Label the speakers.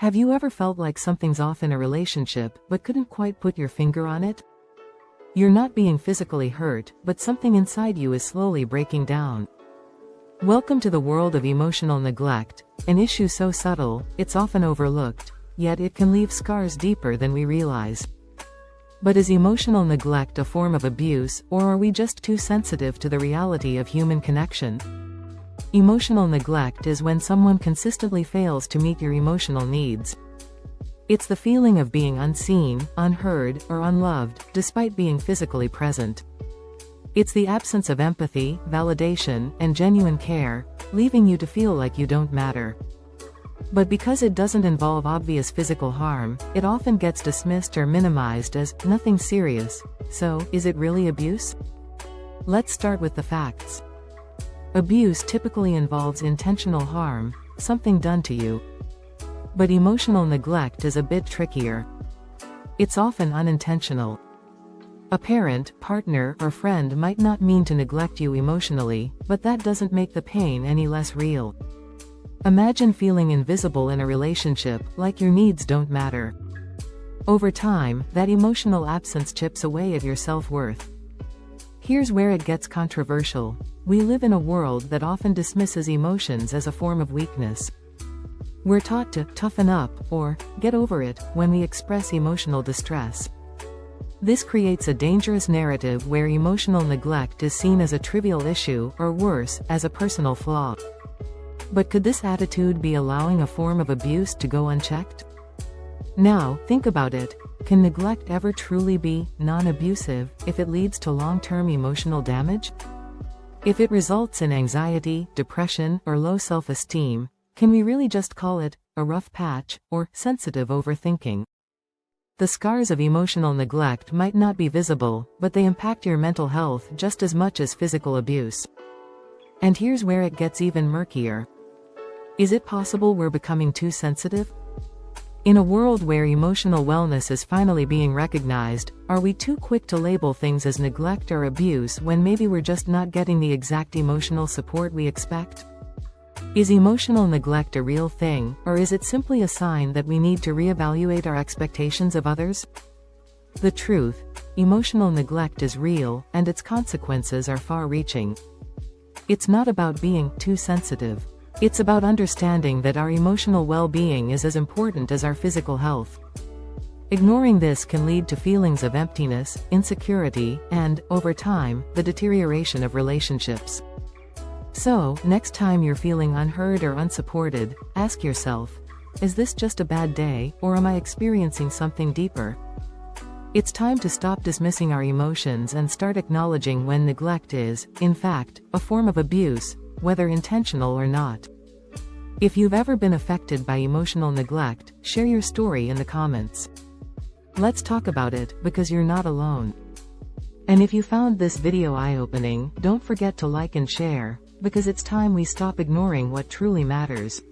Speaker 1: Have you ever felt like something's off in a relationship but couldn't quite put your finger on it? You're not being physically hurt, but something inside you is slowly breaking down. Welcome to the world of emotional neglect, an issue so subtle, it's often overlooked, yet it can leave scars deeper than we realize. But is emotional neglect a form of abuse, or are we just too sensitive to the reality of human connection? Emotional neglect is when someone consistently fails to meet your emotional needs. It's the feeling of being unseen, unheard, or unloved, despite being physically present. It's the absence of empathy, validation, and genuine care, leaving you to feel like you don't matter. But because it doesn't involve obvious physical harm, it often gets dismissed or minimized as nothing serious. So, is it really abuse? Let's start with the facts. Abuse typically involves intentional harm, something done to you. But emotional neglect is a bit trickier. It's often unintentional. A parent, partner, or friend might not mean to neglect you emotionally, but that doesn't make the pain any less real. Imagine feeling invisible in a relationship, like your needs don't matter. Over time, that emotional absence chips away at your self-worth. Here's where it gets controversial. We live in a world that often dismisses emotions as a form of weakness. We're taught to toughen up, or get over it, when we express emotional distress. This creates a dangerous narrative where emotional neglect is seen as a trivial issue, or worse, as a personal flaw. But could this attitude be allowing a form of abuse to go unchecked? Now, think about it. Can neglect ever truly be non-abusive if it leads to long-term emotional damage? If it results in anxiety, depression, or low self-esteem, can we really just call it a rough patch, or sensitive overthinking? The scars of emotional neglect might not be visible, but they impact your mental health just as much as physical abuse. And here's where it gets even murkier. Is it possible we're becoming too sensitive? In a world where emotional wellness is finally being recognized, are we too quick to label things as neglect or abuse when maybe we're just not getting the exact emotional support we expect? Is emotional neglect a real thing, or is it simply a sign that we need to reevaluate our expectations of others? The truth, emotional neglect is real, and its consequences are far-reaching. It's not about being too sensitive. It's about understanding that our emotional well-being is as important as our physical health. Ignoring this can lead to feelings of emptiness, insecurity, and, over time, the deterioration of relationships. So, next time you're feeling unheard or unsupported, ask yourself, is this just a bad day, or am I experiencing something deeper? It's time to stop dismissing our emotions and start acknowledging when neglect is, in fact, a form of abuse, whether intentional or not. If you've ever been affected by emotional neglect, share your story in the comments. Let's talk about it, because you're not alone. And if you found this video eye-opening, don't forget to like and share, because it's time we stop ignoring what truly matters.